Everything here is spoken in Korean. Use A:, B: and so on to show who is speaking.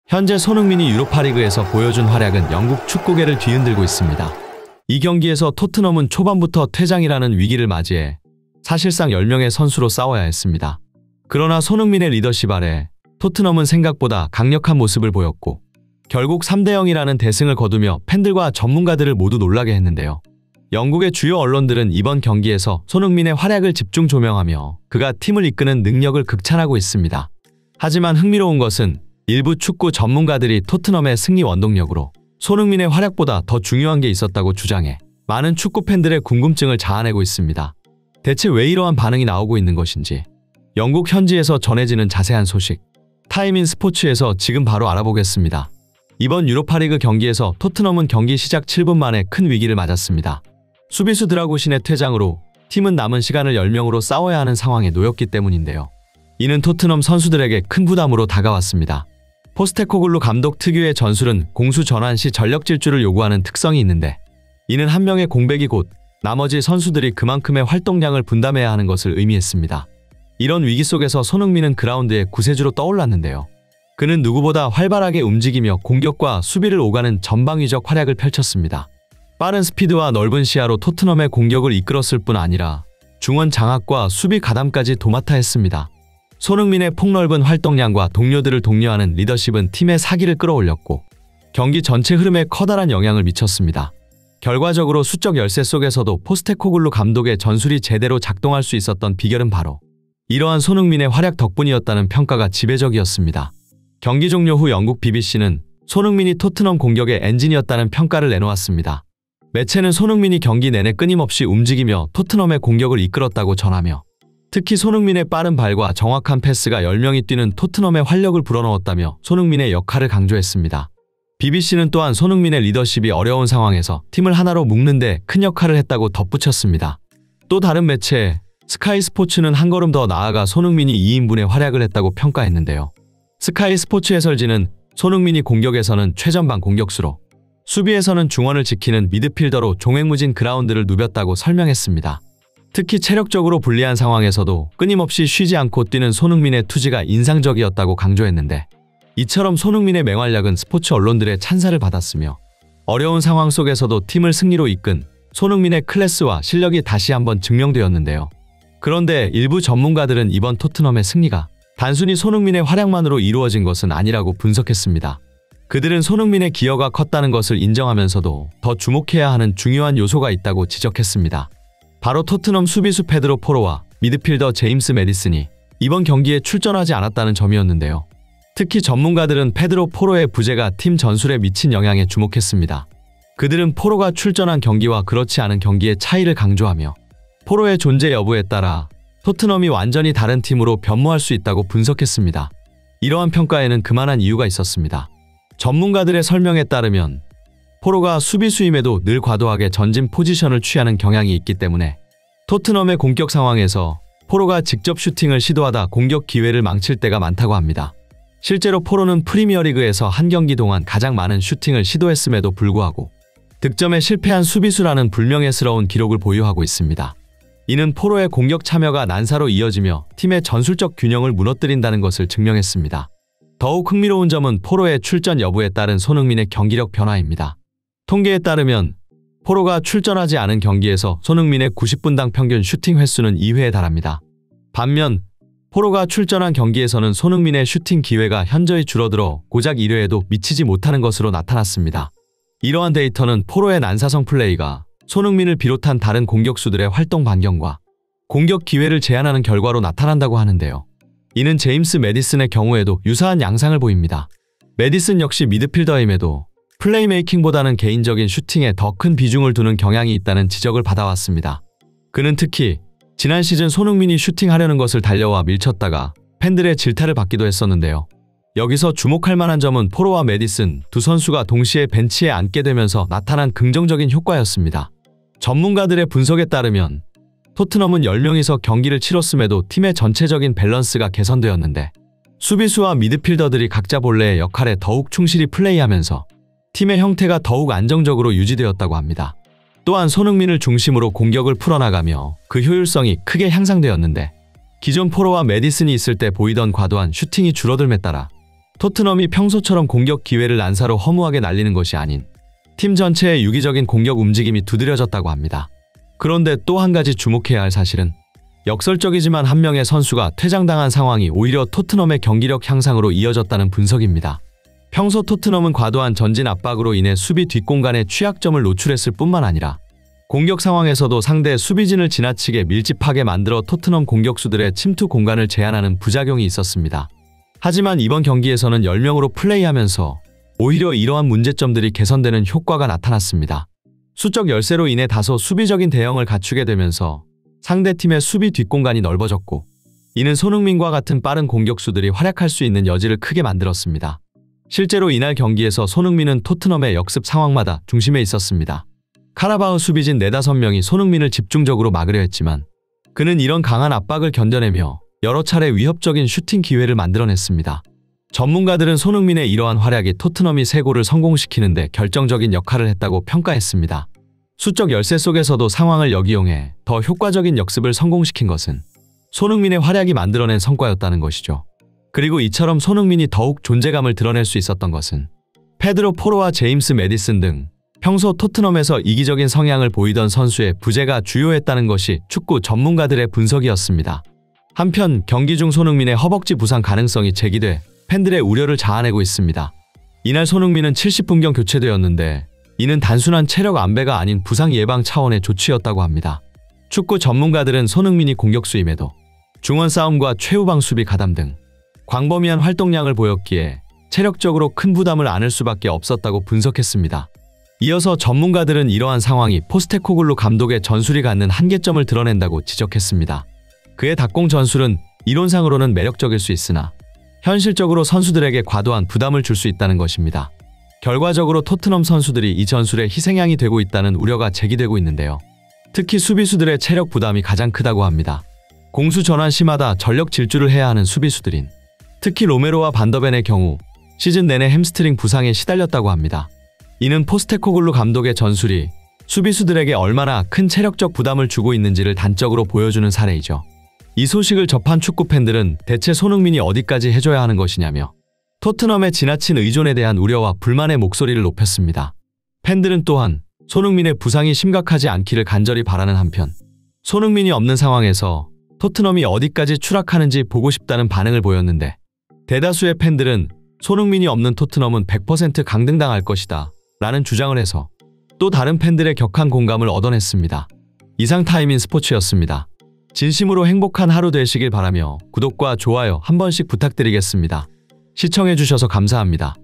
A: 현재 손흥민이 유로파리그에서 보여준 활약은 영국 축구계를 뒤흔들고 있습니다. 이 경기에서 토트넘은 초반부터 퇴장이라는 위기를 맞이해 사실상 10명의 선수로 싸워야 했습니다. 그러나 손흥민의 리더십 아래 토트넘은 생각보다 강력한 모습을 보였고 결국 3대0이라는 대승을 거두며 팬들과 전문가들을 모두 놀라게 했는데요. 영국의 주요 언론들은 이번 경기에서 손흥민의 활약을 집중 조명하며 그가 팀을 이끄는 능력을 극찬하고 있습니다. 하지만 흥미로운 것은 일부 축구 전문가들이 토트넘의 승리 원동력으로 손흥민의 활약보다 더 중요한 게 있었다고 주장해 많은 축구 팬들의 궁금증을 자아내고 있습니다. 대체 왜 이러한 반응이 나오고 있는 것인지 영국 현지에서 전해지는 자세한 소식 타임인 스포츠에서 지금 바로 알아보겠습니다. 이번 유로파리그 경기에서 토트넘은 경기 시작 7분 만에 큰 위기를 맞았습니다. 수비수 드라고신의 퇴장으로 팀은 남은 시간을 10명으로 싸워야 하는 상황에 놓였기 때문인데요. 이는 토트넘 선수들에게 큰 부담으로 다가왔습니다. 포스테코글루 감독 특유의 전술은 공수 전환 시 전력 질주를 요구하는 특성이 있는데 이는 한 명의 공백이 곧 나머지 선수들이 그만큼의 활동량을 분담해야 하는 것을 의미했습니다. 이런 위기 속에서 손흥민은 그라운드의 구세주로 떠올랐는데요. 그는 누구보다 활발하게 움직이며 공격과 수비를 오가는 전방위적 활약을 펼쳤습니다. 빠른 스피드와 넓은 시야로 토트넘의 공격을 이끌었을 뿐 아니라 중원 장악과 수비 가담까지 도맡아 했습니다. 손흥민의 폭넓은 활동량과 동료들을 독려하는 리더십은 팀의 사기를 끌어올렸고 경기 전체 흐름에 커다란 영향을 미쳤습니다. 결과적으로 수적 열세 속에서도 포스테코글루 감독의 전술이 제대로 작동할 수 있었던 비결은 바로 이러한 손흥민의 활약 덕분이었다는 평가가 지배적이었습니다. 경기 종료 후 영국 BBC는 손흥민이 토트넘 공격의 엔진이었다는 평가를 내놓았습니다. 매체는 손흥민이 경기 내내 끊임없이 움직이며 토트넘의 공격을 이끌었다고 전하며 특히 손흥민의 빠른 발과 정확한 패스가 10명이 뛰는 토트넘의 활력을 불어넣었다며 손흥민의 역할을 강조했습니다. BBC는 또한 손흥민의 리더십이 어려운 상황에서 팀을 하나로 묶는 데 큰 역할을 했다고 덧붙였습니다. 또 다른 매체 스카이 스포츠는 한 걸음 더 나아가 손흥민이 2인분의 활약을 했다고 평가했는데요. 스카이 스포츠 해설진은 손흥민이 공격에서는 최전방 공격수로 수비에서는 중원을 지키는 미드필더로 종횡무진 그라운드를 누볐다고 설명했습니다. 특히 체력적으로 불리한 상황에서도 끊임없이 쉬지 않고 뛰는 손흥민의 투지가 인상적이었다고 강조했는데 이처럼 손흥민의 맹활약은 스포츠 언론들의 찬사를 받았으며 어려운 상황 속에서도 팀을 승리로 이끈 손흥민의 클래스와 실력이 다시 한번 증명되었는데요. 그런데 일부 전문가들은 이번 토트넘의 승리가 단순히 손흥민의 활약만으로 이루어진 것은 아니라고 분석했습니다. 그들은 손흥민의 기여가 컸다는 것을 인정하면서도 더 주목해야 하는 중요한 요소가 있다고 지적했습니다. 바로 토트넘 수비수 페드로 포로와 미드필더 제임스 매디슨이 이번 경기에 출전하지 않았다는 점이었는데요. 특히 전문가들은 페드로 포로의 부재가 팀 전술에 미친 영향에 주목했습니다. 그들은 포로가 출전한 경기와 그렇지 않은 경기의 차이를 강조하며 포로의 존재 여부에 따라 토트넘이 완전히 다른 팀으로 변모할 수 있다고 분석했습니다. 이러한 평가에는 그만한 이유가 있었습니다. 전문가들의 설명에 따르면 포로가 수비수임에도 늘 과도하게 전진 포지션을 취하는 경향이 있기 때문에 토트넘의 공격 상황에서 포로가 직접 슈팅을 시도하다 공격 기회를 망칠 때가 많다고 합니다. 실제로 포로는 프리미어리그에서 한 경기 동안 가장 많은 슈팅을 시도했음에도 불구하고 득점에 실패한 수비수라는 불명예스러운 기록을 보유하고 있습니다. 이는 포로의 공격 참여가 난사로 이어지며 팀의 전술적 균형을 무너뜨린다는 것을 증명했습니다. 더욱 흥미로운 점은 포로의 출전 여부에 따른 손흥민의 경기력 변화입니다. 통계에 따르면 포로가 출전하지 않은 경기에서 손흥민의 90분당 평균 슈팅 횟수는 2회에 달합니다. 반면 포로가 출전한 경기에서는 손흥민의 슈팅 기회가 현저히 줄어들어 고작 1회에도 미치지 못하는 것으로 나타났습니다. 이러한 데이터는 포로의 난사성 플레이가 손흥민을 비롯한 다른 공격수들의 활동 반경과 공격 기회를 제한하는 결과로 나타난다고 하는데요. 이는 제임스 매디슨의 경우에도 유사한 양상을 보입니다. 매디슨 역시 미드필더임에도 플레이메이킹보다는 개인적인 슈팅에 더 큰 비중을 두는 경향이 있다는 지적을 받아왔습니다. 그는 특히 지난 시즌 손흥민이 슈팅하려는 것을 달려와 밀쳤다가 팬들의 질타를 받기도 했었는데요. 여기서 주목할 만한 점은 포로와 매디슨 두 선수가 동시에 벤치에 앉게 되면서 나타난 긍정적인 효과였습니다. 전문가들의 분석에 따르면 토트넘은 10명이서 경기를 치렀음에도 팀의 전체적인 밸런스가 개선되었는데 수비수와 미드필더들이 각자 본래의 역할에 더욱 충실히 플레이하면서 팀의 형태가 더욱 안정적으로 유지되었다고 합니다. 또한 손흥민을 중심으로 공격을 풀어나가며 그 효율성이 크게 향상되었는데 기존 포로와 매디슨이 있을 때 보이던 과도한 슈팅이 줄어들매 따라 토트넘이 평소처럼 공격 기회를 난사로 허무하게 날리는 것이 아닌 팀 전체의 유기적인 공격 움직임이 두드려졌다고 합니다. 그런데 또 한 가지 주목해야 할 사실은 역설적이지만 한 명의 선수가 퇴장당한 상황이 오히려 토트넘의 경기력 향상으로 이어졌다는 분석입니다. 평소 토트넘은 과도한 전진 압박으로 인해 수비 뒷공간에 취약점을 노출했을 뿐만 아니라 공격 상황에서도 상대 수비진을 지나치게 밀집하게 만들어 토트넘 공격수들의 침투 공간을 제한하는 부작용이 있었습니다. 하지만 이번 경기에서는 10명으로 플레이하면서 오히려 이러한 문제점들이 개선되는 효과가 나타났습니다. 수적 열세로 인해 다소 수비적인 대형을 갖추게 되면서 상대팀의 수비 뒷공간이 넓어졌고 이는 손흥민과 같은 빠른 공격수들이 활약할 수 있는 여지를 크게 만들었습니다. 실제로 이날 경기에서 손흥민은 토트넘의 역습 상황마다 중심에 있었습니다. 카라바흐 수비진 4~5명이 손흥민을 집중적으로 막으려 했지만 그는 이런 강한 압박을 견뎌내며 여러 차례 위협적인 슈팅 기회를 만들어냈습니다. 전문가들은 손흥민의 이러한 활약이 토트넘이 3골을 성공시키는 데 결정적인 역할을 했다고 평가했습니다. 수적 열세 속에서도 상황을 역이용해 더 효과적인 역습을 성공시킨 것은 손흥민의 활약이 만들어낸 성과였다는 것이죠. 그리고 이처럼 손흥민이 더욱 존재감을 드러낼 수 있었던 것은 페드로 포로와 제임스 매디슨 등 평소 토트넘에서 이기적인 성향을 보이던 선수의 부재가 주요했다는 것이 축구 전문가들의 분석이었습니다. 한편 경기 중 손흥민의 허벅지 부상 가능성이 제기돼 팬들의 우려를 자아내고 있습니다. 이날 손흥민은 70분경 교체되었는데 이는 단순한 체력 안배가 아닌 부상 예방 차원의 조치였다고 합니다. 축구 전문가들은 손흥민이 공격수임에도 중원 싸움과 최후방 수비 가담 등 광범위한 활동량을 보였기에 체력적으로 큰 부담을 안을 수밖에 없었다고 분석했습니다. 이어서 전문가들은 이러한 상황이 포스테코글루 감독의 전술이 갖는 한계점을 드러낸다고 지적했습니다. 그의 닭공 전술은 이론상으로는 매력적일 수 있으나 현실적으로 선수들에게 과도한 부담을 줄 수 있다는 것입니다. 결과적으로 토트넘 선수들이 이 전술의 희생양이 되고 있다는 우려가 제기되고 있는데요. 특히 수비수들의 체력 부담이 가장 크다고 합니다. 공수 전환 시마다 전력 질주를 해야 하는 수비수들인 특히 로메로와 반더벤의 경우 시즌 내내 햄스트링 부상에 시달렸다고 합니다. 이는 포스테코글루 감독의 전술이 수비수들에게 얼마나 큰 체력적 부담을 주고 있는지를 단적으로 보여주는 사례이죠. 이 소식을 접한 축구 팬들은 대체 손흥민이 어디까지 해줘야 하는 것이냐며 토트넘의 지나친 의존에 대한 우려와 불만의 목소리를 높였습니다. 팬들은 또한 손흥민의 부상이 심각하지 않기를 간절히 바라는 한편 손흥민이 없는 상황에서 토트넘이 어디까지 추락하는지 보고 싶다는 반응을 보였는데 대다수의 팬들은 손흥민이 없는 토트넘은 100% 강등당할 것이다 라는 주장을 해서 또 다른 팬들의 격한 공감을 얻어냈습니다. 이상 타임인 스포츠였습니다. 진심으로 행복한 하루 되시길 바라며 구독과 좋아요 한 번씩 부탁드리겠습니다. 시청해주셔서 감사합니다.